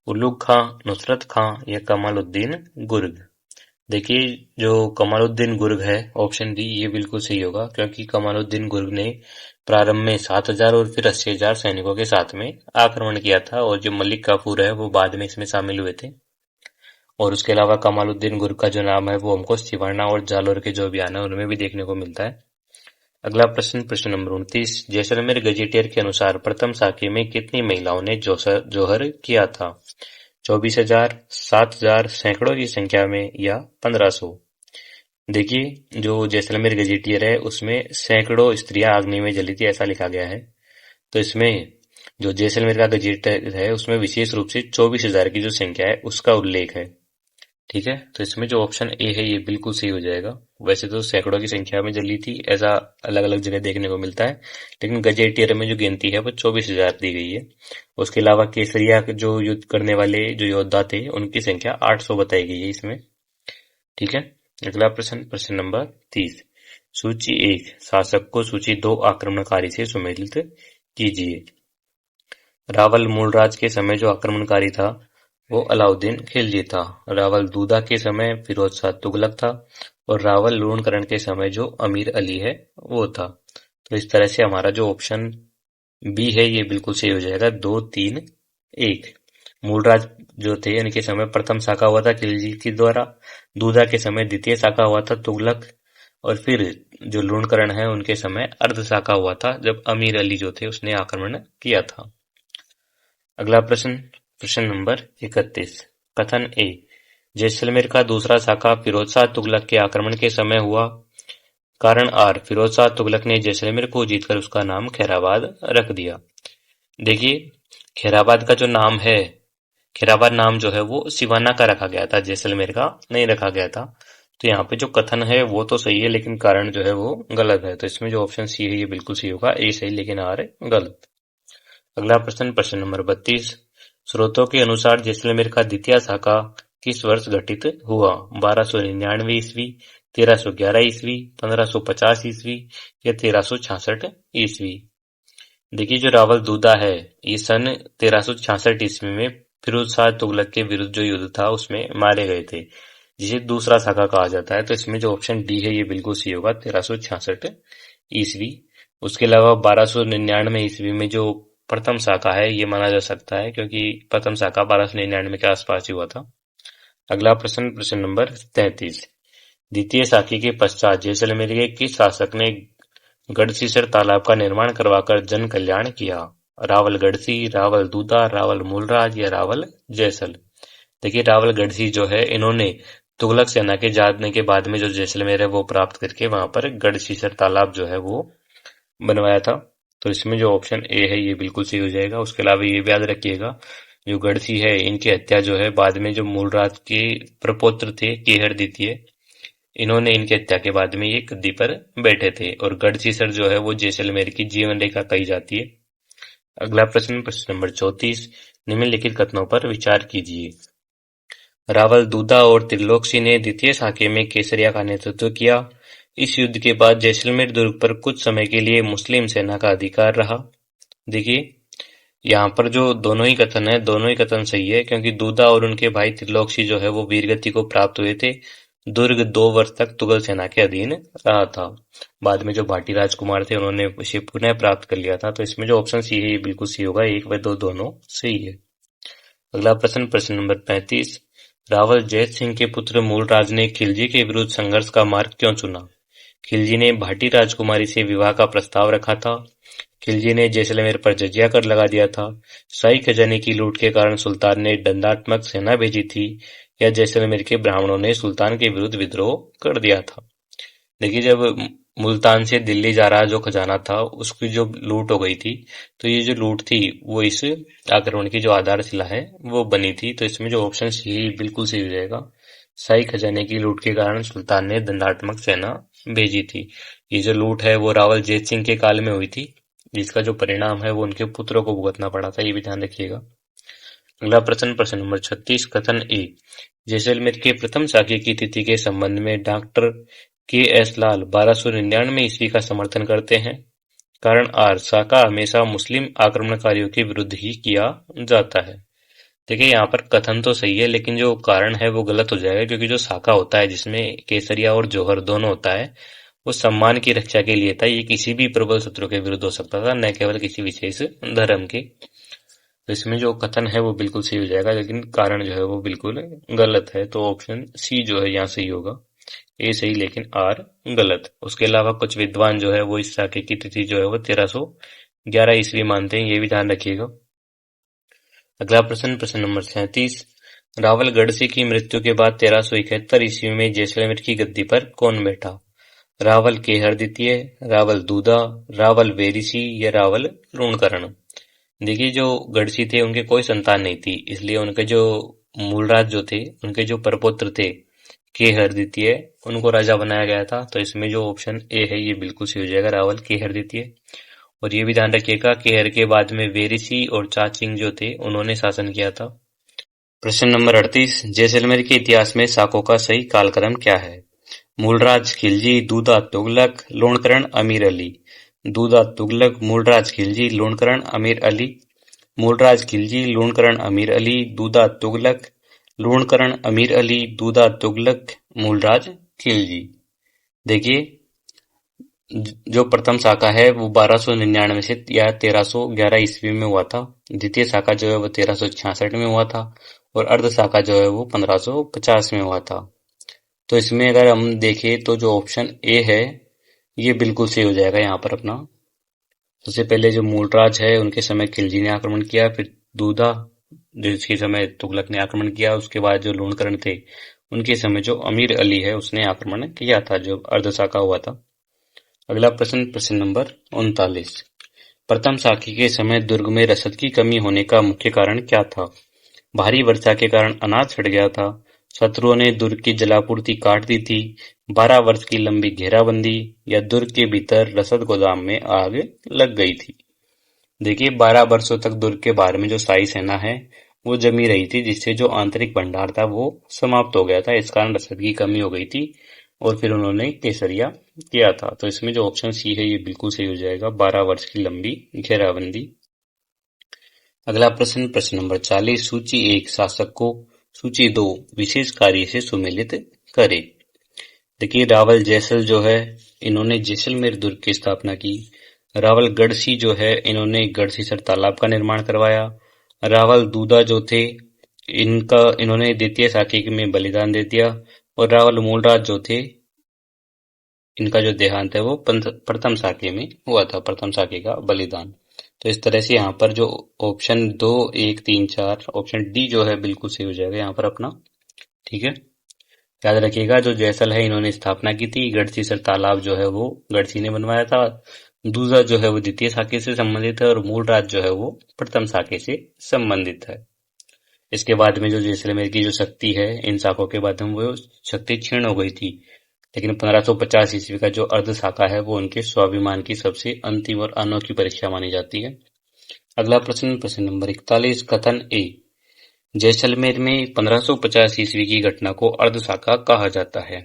उलुग खां, नुसरत खां या कमालुद्दीन गुर्ग? देखिए, जो कमालुद्दीन गुर्ग है ऑप्शन डी ये बिल्कुल सही होगा, क्योंकि कमालुद्दीन गुर्ग ने प्रारंभ में 7,000 और फिर 80,000 सैनिकों के साथ में आक्रमण किया था। और जो मलिक काफूर है वो बाद में इसमें शामिल हुए थे। और उसके अलावा कमालुद्दीन गुर्ग का जो नाम है वो हमको सिवाना और जालोर के जो अभियान है उनमें भी देखने को मिलता है। अगला प्रश्न, प्रश्न नंबर 29। जैसलमेर गजेटियर के अनुसार प्रथम साके में कितनी महिलाओं ने जोहर किया था? 24,000, 7,000, सैकड़ों की संख्या में या 1,500? देखिए, जो जैसलमेर गजेटियर है उसमें सैकड़ों स्त्रियां अग्नि में जली थी, ऐसा लिखा गया है। तो इसमें जो जैसलमेर का गजेटियर है उसमें विशेष रूप से 24,000 की जो संख्या है उसका उल्लेख है। ठीक है, तो इसमें जो ऑप्शन ए है ये बिल्कुल सही हो जाएगा। वैसे तो सैकड़ों की संख्या में जली थी ऐसा अलग अलग जगह देखने को मिलता है, लेकिन गजेटियर में जो गिनती है वो 24,000 दी गई है। उसके अलावा केसरिया जो युद्ध करने वाले जो योद्धा थे उनकी संख्या 800 बताई गई है इसमें। ठीक है, अगला प्रश्न, प्रश्न नंबर 30। सूची 1 शासक को सूची 2 आक्रमणकारी से सुमेलित कीजिए। रावल मूलराज के समय जो आक्रमणकारी था वो अलाउद्दीन खिलजी था। रावल दूदा के समय फिरोज शाह तुगलक था। और रावल लूणकरण के समय जो अमीर अली है वो था। तो इस तरह से हमारा जो ऑप्शन बी है ये बिल्कुल सही हो जाएगा। 2, 3, 1। मूलराज जो थे इनके समय प्रथम शाखा हुआ था खिलजी के द्वारा। दूदा के समय द्वितीय शाखा हुआ था तुगलक। और फिर जो लूणकरण है उनके समय अर्ध शाखा हुआ था जब अमीर अली जो थे उसने आक्रमण किया था। अगला प्रश्न, प्रश्न नंबर 31। कथन ए। जैसलमेर का दूसरा शाखा फिरोज शाह तुगलक के आक्रमण के समय हुआ। कारण आर। फिरोज शाह तुगलक ने जैसलमेर को जीतकर उसका नाम खैराबाद रख दिया। देखिए, खैराबाद का जो नाम है, खैराबाद नाम जो है वो सिवाना का रखा गया था, जैसलमेर का नहीं रखा गया था। तो यहाँ पे जो कथन है वो तो सही है लेकिन कारण जो है वो गलत है। तो इसमें जो ऑप्शन सी है ये बिल्कुल सही होगा। ए सही लेकिन आर गलत। अगला प्रश्न, प्रश्न नंबर 32। स्रोतों के अनुसार जैसलमेर का द्वितीय शाखा किस वर्ष गठित हुआ? 1299 ईस्वी, 1311 ईस्वी, 1550 ईस्वी या 1366 ईस्वी? देखिए, जो रावल दूदा है ये सन 1366 ईस्वी में फिरोज शाह तुगलक के विरुद्ध जो युद्ध था उसमें मारे गए थे, जिसे दूसरा शाखा कहा जाता है। तो इसमें जो ऑप्शन डी है ये बिल्कुल सही होगा, 1366 ईस्वी। उसके अलावा 1299 ईस्वी में जो प्रथम शाखा है ये माना जा सकता है, क्योंकि प्रथम शाखा 1299 के आसपास ही हुआ था। अगला प्रश्न, प्रश्न नंबर 33। द्वितीय शाखी के पश्चात जैसलमेर के किस शासक ने गढ़सीसर तालाब का निर्माण करवाकर जन कल्याण किया? रावल गढ़सी, रावल दूदा, रावल मूलराज या रावल जैसल? देखिए, रावल गढ़सी जो है इन्होंने तुगलक सेना के जाने के बाद में जो जैसलमेर है वो प्राप्त करके वहां पर गढ़सीसर तालाब जो है वो बनवाया था। तो इसमें जो ऑप्शन ए है ये बिल्कुल सही हो जाएगा। उसके अलावा ये भी याद रखिएगा, जो गढ़सी है इनकी हत्या जो है बाद में जो मूलराज के प्रपौत्र थे केहर द्वितीय, इन्होंने इनकी हत्या के बाद में ये गद्दी पर बैठे थे। और गढ़सीसर जो है वो जैसलमेर की जीवन रेखा कही जाती है। अगला प्रश्न, प्रश्न नंबर 34। निम्नलिखित कथनों पर विचार कीजिए। रावल दूदा और त्रिलोकसी ने द्वितीय साके में केसरिया का नेतृत्व किया। इस युद्ध के बाद जैसलमेर दुर्ग पर कुछ समय के लिए मुस्लिम सेना का अधिकार रहा। देखिए, यहाँ पर जो दोनों ही कथन है दोनों ही कथन सही है, क्योंकि दूदा और उनके भाई त्रिलोकसी जो है वो वीरगति को प्राप्त हुए थे। दुर्ग 2 वर्ष तक तुगल सेना के अधीन रहा था। बाद में जो भाटी राजकुमार थे उन्होंने इसे पुनः प्राप्त कर लिया था। तो इसमें जो ऑप्शन सी है ये बिल्कुल सही होगा। 1 व 2 दोनों सही है। अगला प्रश्न, प्रश्न नंबर 35। रावल जैत सिंह के पुत्र मूलराज ने खिलजी के विरुद्ध संघर्ष का मार्ग क्यों चुना? खिलजी ने भाटी राजकुमारी से विवाह का प्रस्ताव रखा था, खिलजी ने जैसलमेर पर जजिया कर लगा दिया था। शाही खजाने की लूट के कारण सुल्तान ने दंडात्मक सेना भेजी थी, या जैसलमेर के ब्राह्मणों ने सुल्तान के विरुद्ध विद्रोह कर दिया था। देखिए, जब मुल्तान से दिल्ली जा रहा जो खजाना था उसकी जो लूट हो गई थी, तो ये जो लूट थी वो इस आक्रमण की जो आधारशिला है वो बनी थी। तो इसमें जो ऑप्शन सी बिल्कुल सही हो जाएगा। शाही खजाने की लूट के कारण सुल्तान ने दंडात्मक सेना भेजी थी। ये जो लूट है वो रावल जैत सिंह के काल में हुई थी, जिसका जो परिणाम है वो उनके पुत्रों को भुगतना पड़ा था, ये भी ध्यान रखिएगा। अगला प्रश्न, प्रश्न नंबर 36, कथन ए। जैसलमेर के प्रथम शासक की तिथि के संबंध में डॉक्टर के एस लाल 1299 ईस्वी का समर्थन करते हैं। कारण आर, साका हमेशा मुस्लिम आक्रमणकारियों के विरुद्ध ही किया जाता है। देखिए, यहाँ पर कथन तो सही है, लेकिन जो कारण है वो गलत हो जाएगा, क्योंकि जो साका होता है जिसमें केसरिया और जौहर दोनों होता है, वो सम्मान की रक्षा के लिए था। ये किसी भी प्रबल शत्रु के विरुद्ध हो सकता था, न केवल किसी विशेष धर्म के। तो इसमें जो कथन है वो बिल्कुल सही हो जाएगा, लेकिन कारण जो है वो बिल्कुल गलत है। तो ऑप्शन सी जो है यहाँ सही होगा। ए सही लेकिन आर गलत। उसके अलावा कुछ विद्वान जो है वो इस साके की तिथि जो है वो 1311 ईस्वी मानते हैं, ये भी ध्यान रखिएगा। अगला प्रश्न, प्रश्न नंबर 37। रावल गढ़सी की मृत्यु के बाद 1371 ईस्वी में जैसलमेर की गद्दी पर कौन बैठा? रावल केहर द्वितीय, रावल दूधा, रावल वेरिसी या रावल लूणकरण? देखिए, जो गढ़सी थे उनके कोई संतान नहीं थी, इसलिए उनके जो मूलराज जो थे, उनके जो परपुत्र थे केहर द्वितीय, उनको राजा बनाया गया था। तो इसमें जो ऑप्शन ए है ये बिल्कुल सही हो जाएगा, रावल केहर द्वितीय। और ये भी ध्यान रखिएगा, केहर के बाद में वेरिसी और चाचिंग जो थे उन्होंने शासन किया था। प्रश्न नंबर 38, जैसलमेर के इतिहास में शाकों का सही कालक्रम क्या है? मूलराज खिलजी, दूधा तुगलक, लूणकरण, अमीर अली। दूधा तुगलक, मूलराज खिलजी, लूणकरण, अमीर अली। मूलराज खिलजी, लूणकरण, अमीर अली, दूधा तुगलक, लूणकरण, अमीर अली, दूधा तुगलक, मूलराज खिलजी। देखिए, जो प्रथम शाखा है वो 1299 से या 1311 ईस्वी में हुआ था। द्वितीय शाखा जो है वो 1366 में हुआ था, और अर्ध शाखा जो है वो 1550 में हुआ था। तो इसमें अगर हम देखें तो जो ऑप्शन ए है ये बिल्कुल सही हो जाएगा। यहाँ पर अपना सबसे पहले जो मूलराज है उनके समय खिलजी ने आक्रमण किया, फिर दूधा जिसके समय तुगलक ने आक्रमण किया, उसके बाद जो लूणकरण थे उनके समय जो अमीर अली है उसने आक्रमण किया था, जो अर्ध शाखा हुआ था। अगला प्रश्न, प्रश्न नंबर 39। प्रथम शाखी के समय दुर्ग में रसद की कमी होने का मुख्य कारण क्या था? भारी वर्षा के कारण अनाज सड़ गया था, शत्रुओं ने दुर्ग की जलापूर्ति काट दी थी, 12 वर्ष की लंबी घेराबंदी, या दुर्ग के भीतर रसद गोदाम में आग लग गई थी। देखिए, 12 वर्षों तक दुर्ग के बाहर में जो शाही सेना है वो जमी रही थी, जिससे जो आंतरिक भंडार था वो समाप्त हो गया था। इस कारण रसद की कमी हो गई थी, और फिर उन्होंने केसरिया किया था। तो इसमें जो ऑप्शन सी है ये बिल्कुल सही हो जाएगा, 12 वर्ष की लंबी घेराबंदी। अगला प्रश्न, प्रश्न नंबर 40। सूची 1 शासक को, सूची 2 विशेष कार्य से सुमेलित करे। देखिए, रावल जैसल जो है इन्होंने जैसलमेर दुर्ग की स्थापना की। रावल गढ़सी जो है इन्होंने गढ़सीसर तालाब का निर्माण करवाया। रावल दूधा जो थे इन्होंने द्वितीय शाखी में बलिदान दे दिया, और रावल मूलराज जो थे इनका जो देहांत है वो प्रथम शाखी में हुआ था, प्रथम शाखी का बलिदान। तो इस तरह से यहाँ पर जो ऑप्शन 2, 1, 3, 4 ऑप्शन डी जो है बिल्कुल सही हो जाएगा यहाँ पर अपना। ठीक है, याद रखिएगा, जो जैसल है इन्होंने स्थापना की थी। गढ़सीसर तालाब जो है वो गढ़सी ने बनवाया था। दूजा जो है वो द्वितीय शाखी से संबंधित है, और मूलराज जो है वो प्रथम शाखी से संबंधित है। इसके बाद में जो जैसलमेर की जो शक्ति है इन शाखों के बाद में वो शक्ति क्षीण हो गई थी, लेकिन 1550 ईस्वी का जो अर्ध शाखा है वो उनके स्वाभिमान की सबसे अंतिम और अनोखी परीक्षा मानी जाती है। अगला प्रश्न, प्रश्न नंबर 41। कथन ए। जैसलमेर में 1550 ईस्वी की घटना को अर्ध शाखा कहा जाता है।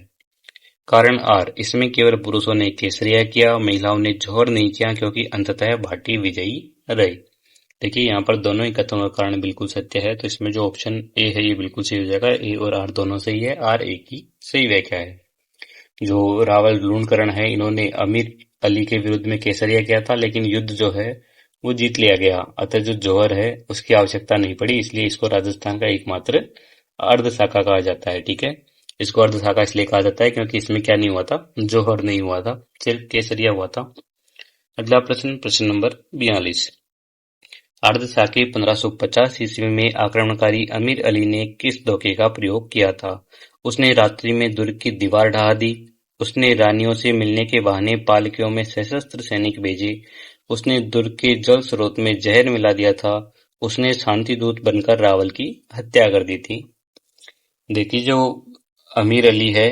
कारण आर, इसमें केवल पुरुषों ने केसरिया किया, महिलाओं ने जौहर नहीं किया, क्योंकि अंततः भाटी विजयी रहे। देखिए, यहाँ पर दोनों ही कथनों का कारण बिल्कुल सत्य है। तो इसमें जो ऑप्शन ए है ये बिल्कुल सही हो जाएगा। ए और आर दोनों सही है, आर ए की सही व्याख्या है। जो रावल लूणकरण है इन्होंने अमीर अली के विरुद्ध में केसरिया किया था, लेकिन युद्ध जो है वो जीत लिया गया, अतः जो जौहर है उसकी आवश्यकता नहीं पड़ी, इसलिए इसको राजस्थान का एकमात्र अर्ध शाखा कहा जाता है। ठीक है, इसको अर्ध शाखा इसलिए कहा जाता है क्योंकि इसमें क्या नहीं हुआ था, जौहर नहीं हुआ था, सिर्फ केसरिया हुआ था। अगला प्रश्न, प्रश्न नंबर 42। अर्धसाकी 1550 ईस्वी में आक्रमणकारी अमीर अली ने किस धोखे का प्रयोग किया था? उसने रात्रि में दुर्ग की दीवार ढहा दी, उसने रानियों से मिलने के बहाने पालकियों में सशस्त्र सैनिक भेजे, उसने दुर्ग के जल स्रोत में जहर मिला दिया था, उसने शांति दूत बनकर रावल की हत्या कर दी थी। देखिए, जो अमीर अली है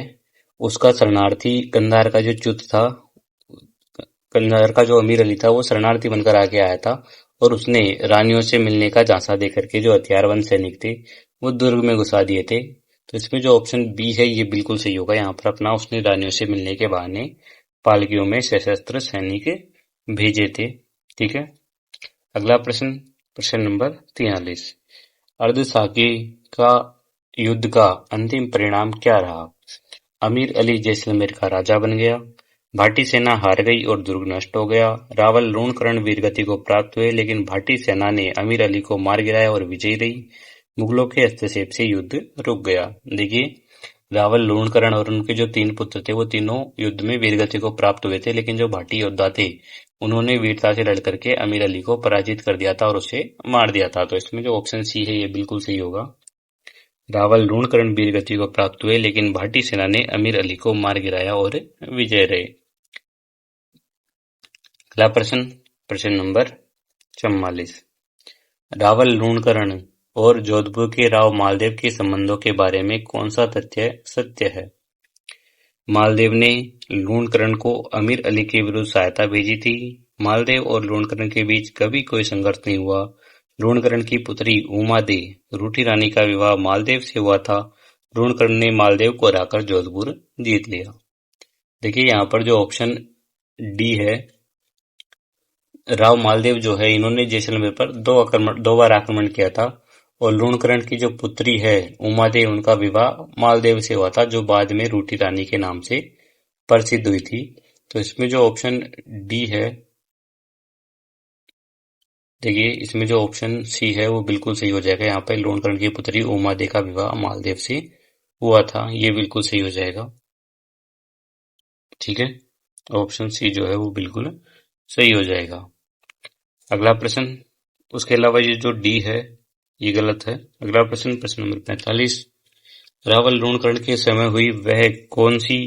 उसका शरणार्थी कंधार का जो च्युत था, कंधार का जो अमीर अली था वो शरणार्थी बनकर आगे आया था और उसने रानियों से मिलने का झांसा देकर के जो हथियारबंद सैनिक थे वो दुर्ग में घुसा दिए थे। तो इसमें जो ऑप्शन बी है ये बिल्कुल सही होगा। यहाँ पर अपना उसने रानियों से मिलने के बहाने पालकियों में सशस्त्र सैनिक भेजे थे। ठीक है, अगला प्रश्न, प्रश्न नंबर 43। अर्धसाकी का युद्ध का अंतिम परिणाम क्या रहा? अमीर अली जैसलमेर का राजा बन गया, भाटी सेना हार गई और दुर्ग नष्ट हो गया, रावल लूणकरण वीरगति को प्राप्त हुए लेकिन भाटी सेना ने अमीर अली को मार गिराया और विजयी रही, मुगलों के हस्तक्षेप से युद्ध रुक गया। देखिए, रावल लूणकरण और उनके जो 3 पुत्र थे वो तीनों युद्ध में वीरगति को प्राप्त हुए थे, लेकिन जो भाटी योद्धा थे उन्होंने वीरता से लड़ करके अमीर अली को पराजित कर दिया था और उसे मार दिया था। तो इसमें जो ऑप्शन सी है ये बिल्कुल सही होगा। रावल लूणकरण वीरगति को प्राप्त हुए लेकिन भाटी सेना ने अमीर अली को मार गिराया और विजय रहे। अगला प्रश्न, प्रश्न नंबर 44। रावल लूणकरण और जोधपुर के राव मालदेव के संबंधों के बारे में कौन सा तथ्य सत्य है? मालदेव ने लूणकरण को अमीर अली के विरुद्ध सहायता भेजी थी। मालदेव और लूणकरण के बीच कभी कोई संघर्ष नहीं हुआ। लूणकरण की पुत्री उमा दे रूठी रानी का विवाह मालदेव से हुआ था। लूणकरण ने मालदेव को हराकर जोधपुर जीत लिया। देखिए, यहाँ पर जो ऑप्शन डी है, राव मालदेव जो है इन्होंने जैसलमेर पर 2 बार आक्रमण किया था और लूणकरण की जो पुत्री है उमादेव उनका विवाह मालदेव से हुआ था जो बाद में रूठी रानी के नाम से प्रसिद्ध हुई थी। तो इसमें जो ऑप्शन डी है, देखिए इसमें जो ऑप्शन सी है वो बिल्कुल सही हो जाएगा। यहाँ पर लूणकरण की पुत्री उमादेव का विवाह मालदेव से हुआ था, ये बिल्कुल सही हो जाएगा। ठीक है, ऑप्शन सी जो है वो बिल्कुल सही हो जाएगा। अगला प्रश्न, उसके अलावा ये जो डी है ये गलत है। अगला प्रश्न, प्रश्न नंबर 45। रावल लूणकरण के समय हुई वह कौन सी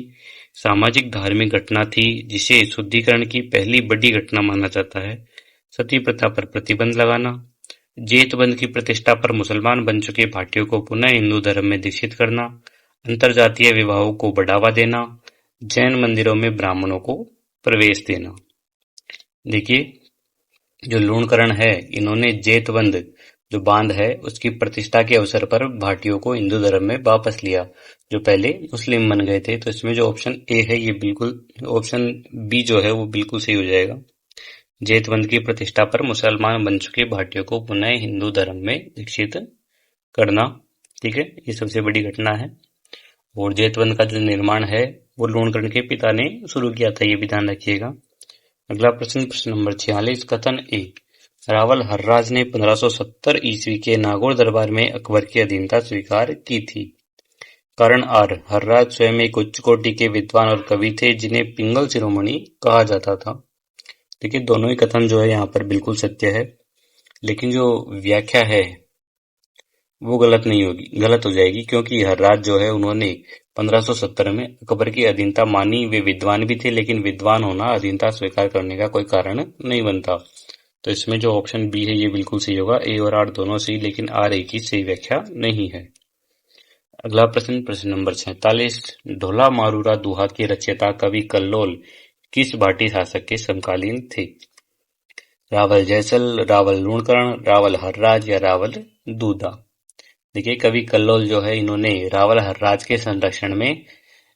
सामाजिक धार्मिक घटना थी जिसे शुद्धिकरण की पहली बड़ी घटना माना जाता है? सती प्रथा पर प्रतिबंध लगाना, जेतबंद की प्रतिष्ठा पर मुसलमान बन चुके भाटियों को पुनः हिंदू धर्म में दीक्षित करना, अंतरजातीय विवाहों को बढ़ावा देना, जैन मंदिरों में ब्राह्मणों को प्रवेश देना। देखिए, जो लूणकरण है इन्होंने जेतबंद जो बांध है उसकी प्रतिष्ठा के अवसर पर भाटियों को हिंदू धर्म में वापस लिया जो पहले मुस्लिम बन गए थे। तो इसमें जो ऑप्शन ए है ये बिल्कुल, ऑप्शन बी जो है वो बिल्कुल सही हो जाएगा। जेतबंद की प्रतिष्ठा पर मुसलमान बन चुके भाटियों को पुनः हिंदू धर्म में दीक्षित करना। ठीक है, ये सबसे बड़ी घटना है और जेतबंद का जो निर्माण है वो लूणकरण के पिता ने शुरू किया था, ये भी ध्यान रखिएगा। अगला प्रश्न, प्रश्न नंबर 46। कथन ए, रावल हर्राज ने 1570 ईस्वी के नागौर दरबार में अकबर की अधीनता स्वीकार की थी। कारण आर, हर्राज स्वयं एक उच्च कोटि के विद्वान और कवि थे जिन्हें पिंगल शिरोमणि कहा जाता था। देखिए, दोनों ही कथन जो है यहाँ पर बिल्कुल सत्य है, लेकिन जो व्याख्या है वो गलत नहीं होगी, गलत हो जाएगी, क्योंकि हर्राज जो है उन्होंने 1570 में अकबर की अधीनता मानी। वे विद्वान भी थे, लेकिन विद्वान होना अधीनता स्वीकार करने का कोई कारण नहीं बनता। तो इसमें जो ऑप्शन बी है ये बिल्कुल सही होगा। ए और आर दोनों सही, लेकिन आर ए की सही व्याख्या नहीं है। अगला प्रश्न, प्रश्न नंबर 47। ढोला मारूरा दुहा के रचयिता कवि कल्लोल किस भाटी शासक के समकालीन थे? रावल जैसल, रावल लूणकरण, रावल हर्राज या रावल दूधा। देखिए, कवि कल्लोल जो है इन्होंने रावल हर्राज के संरक्षण में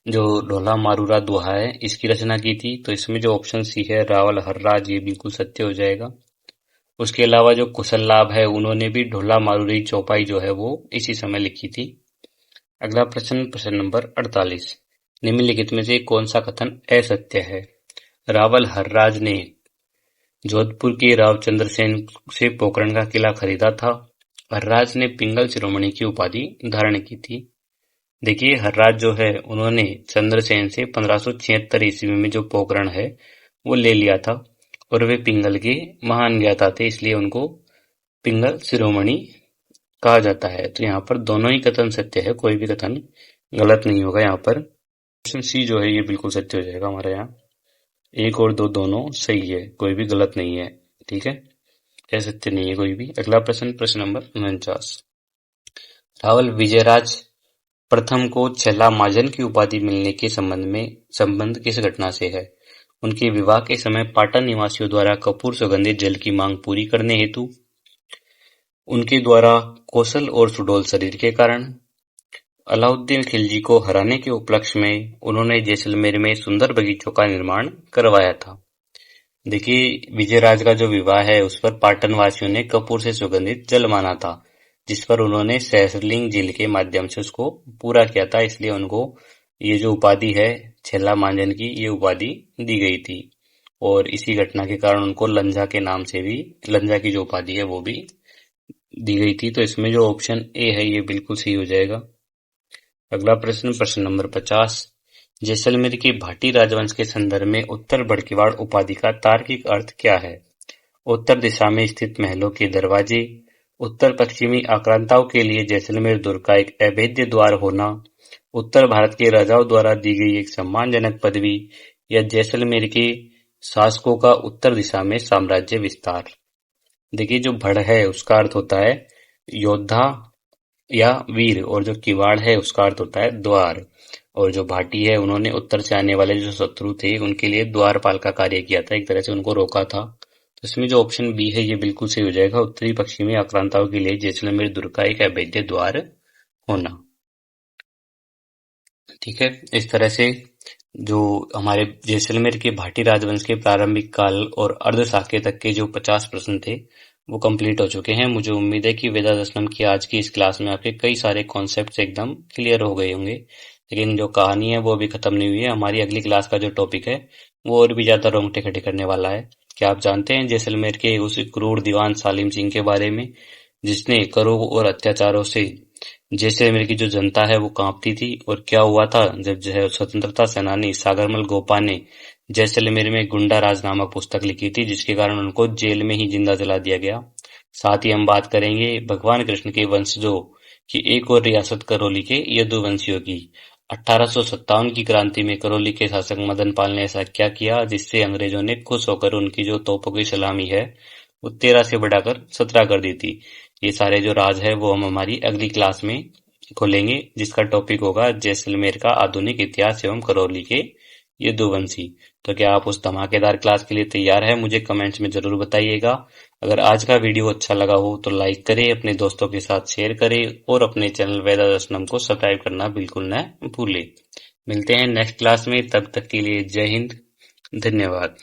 जो ढोला मारूरा दोहा है इसकी रचना की थी। तो इसमें जो ऑप्शन सी है रावल हर्राज ये बिल्कुल सत्य हो जाएगा। उसके अलावा जो कुशल लाभ है उन्होंने भी ढोला मारूरी चौपाई जो है वो इसी समय लिखी थी। अगला प्रश्न, प्रश्न नंबर 48। निम्नलिखित में से कौन सा कथन असत्य है? रावल हर्राज ने जोधपुर के राव चंद्रसेन से पोखरण का किला खरीदा था। हर्राज ने पिंगल शिरोमणि की उपाधि धारण की थी। देखिए, हर्राज जो है उन्होंने चंद्रसेन से 1576 ईस्वी में जो पोखरण है वो ले लिया था और वे पिंगल के महान ज्ञाता थे, इसलिए उनको पिंगल शिरोमणि कहा जाता है। तो यहाँ पर दोनों ही कथन सत्य है, कोई भी कथन गलत नहीं होगा। यहाँ पर ऑप्शन सी जो है ये बिल्कुल सत्य हो जाएगा हमारे यहाँ। 1 और 2 दोनों सही है, कोई भी गलत नहीं है। ठीक है, कह सत्य नहीं है कोई भी। अगला प्रश्न, प्रश्न नंबर 49। रावल विजयराज प्रथम को छेला महाजन की उपाधि मिलने के संबंध किस घटना से है? उनके विवाह के समय पाटन निवासियों द्वारा कपूर सुगंधित जल की मांग पूरी करने हेतु, उनके द्वारा कौशल और सुडौल शरीर के कारण, अलाउद्दीन खिलजी को हराने के उपलक्ष्य में उन्होंने जैसलमेर में सुंदर बगीचों का निर्माण करवाया था। देखिए, विजयराज का जो विवाह है उस पर पाटन वासियों ने कपूर से सुगंधित जल माना था, जिस पर उन्होंने सहस्रलिंग झील के माध्यम से उसको पूरा किया था, इसलिए उनको ये जो उपाधि है छेला मांझन की, ये उपाधि दी गई थी। और इसी घटना के कारण उनको लंजा के नाम से भी, लंजा की जो उपाधि है वो भी दी गई थी। तो इसमें जो ऑप्शन ए है ये बिल्कुल सही हो जाएगा। अगला प्रश्न, प्रश्न नंबर 50। जैसलमेर के भाटी राजवंश के संदर्भ में उत्तर बड़कीवाड़ उपाधि का तार्किक अर्थ क्या है? उत्तर दिशा में स्थित महलों के दरवाजे, उत्तर पश्चिमी आक्रांताओं के लिए जैसलमेर दुर्ग का एक अभेद्य द्वार होना, उत्तर भारत के राजाओं द्वारा दी गई एक सम्मानजनक पदवी, या जैसलमेर के शासकों का उत्तर दिशा में साम्राज्य विस्तार। देखिए, जो भड़ है उसका अर्थ होता है योद्धा या वीर, और जो किवाड़ है उसका अर्थ होता है द्वार, और जो भाटी है उन्होंने उत्तर से आने वाले जो शत्रु थे उनके लिए द्वारपाल का कार्य किया था, एक तरह से उनको रोका था। तो इसमें जो ऑप्शन बी है ये बिल्कुल सही हो जाएगा। उत्तरी पश्चिमी आक्रांताओं के लिए जैसलमेर दुर्ग का एक अभेद्य द्वार होना। ठीक है, इस तरह से जो हमारे जैसलमेर के भाटी राजवंश के प्रारंभिक काल और अर्ध शाक्य तक के जो 50 प्रश्न थे वो कंप्लीट हो चुके हैं। मुझे उम्मीद है कि वेदादर्शनम की आज की इस क्लास में आपके कई सारे कॉन्सेप्ट्स एकदम क्लियर हो गए होंगे, लेकिन जो कहानी है वो अभी खत्म नहीं हुई है। हमारी अगली क्लास का जो टॉपिक है वो और भी ज्यादा रोंगटे खड़े करने वाला है। क्या आप जानते हैं जैसलमेर के उस क्रूर दीवान सालिम सिंह के बारे में, जिसने करों और अत्याचारों से जैसलमेर की जो जनता है वो कांपती थी? और क्या हुआ था जब जो है स्वतंत्रता सेनानी सागरमल गोपा ने जैसलमेर में गुंडा राज नामक पुस्तक लिखी थी, जिसके कारण उनको जेल में ही जिंदा जला दिया गया। साथ ही हम बात करेंगे भगवान कृष्ण के वंशजों की एक और रियासत करौली के यदुवंशियों की। 1857 की क्रांति में करौली के शासक मदन पाल ने ऐसा क्या किया जिससे अंग्रेजों ने खुश होकर उनकी जो तोपों की सलामी है वो 13 से बढ़ाकर 17 कर दी थी। ये सारे जो राज है वो हम हमारी अगली क्लास में खोलेंगे, जिसका टॉपिक होगा जैसलमेर का आधुनिक इतिहास एवं करौली के यदुवंशी। तो क्या आप उस धमाकेदार क्लास के लिए तैयार है? मुझे कमेंट्स में जरूर बताइएगा। अगर आज का वीडियो अच्छा लगा हो तो लाइक करें, अपने दोस्तों के साथ शेयर करें और अपने चैनल वेदादर्शनम को सब्सक्राइब करना बिल्कुल न भूलें। मिलते हैं नेक्स्ट क्लास में, तब तक के लिए जय हिंद, धन्यवाद।